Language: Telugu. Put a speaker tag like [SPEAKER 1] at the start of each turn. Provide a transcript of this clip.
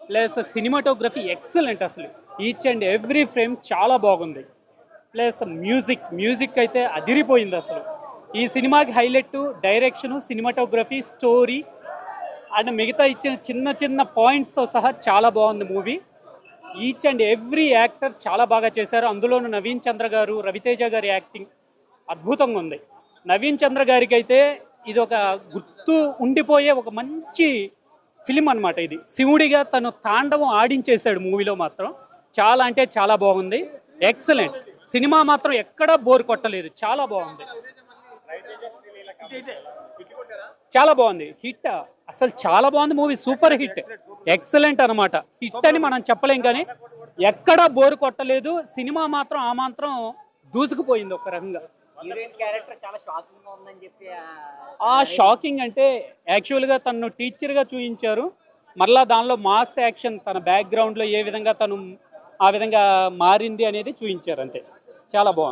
[SPEAKER 1] ప్లస్ సినిమాటోగ్రఫీ ఎక్సలెంట్ అసలు. ఈచ్ అండ్ ఎవ్రీ ఫ్రేమ్ చాలా బాగుంది. ప్లస్ మ్యూజిక్ అయితే అదిరిపోయింది అసలు. ఈ సినిమాకి highlight direction, cinematography, story and మిగతా ఇచ్చిన చిన్న చిన్న పాయింట్స్తో సహా చాలా బాగుంది movie. Each and every actor చాలా బాగా చేశారు. అందులోనూ నవీన్ చంద్ర గారు, రవితేజ గారి యాక్టింగ్ అద్భుతంగా ఉంది. నవీన్ చంద్ర గారికి అయితే ఇది ఒక గుర్తు ఉండిపోయే ఒక మంచి ఫిలిం అనమాట. ఇది శివుడిగా తను తాండవం ఆడించేశాడు మూవీలో మాత్రం. చాలా అంటే చాలా బాగుంది, ఎక్సలెంట్. సినిమా మాత్రం ఎక్కడా బోర్ కొట్టలేదు, చాలా బాగుంది, చాలా బాగుంది. హిట్ అసలు చాలా బాగుంది మూవీ, సూపర్ హిట్, ఎక్సలెంట్ అనమాట. హిట్ అని మనం చెప్పలేం కానీ ఎక్కడా బోర్ కొట్టలేదు. సినిమా మాత్రం ఆ మాత్రం దూసుకుపోయింది ఒక రకంగా. షాకింగ్ అంటే యాక్చువల్గా తను టీచర్గా చూపించారు. మరలా దానిలో మాస్ యాక్షన్, తన బ్యాక్గ్రౌండ్లో ఏ విధంగా తను ఆ విధంగా మారింది అనేది చూపించారు. అంతే, చాలా బాగుంది.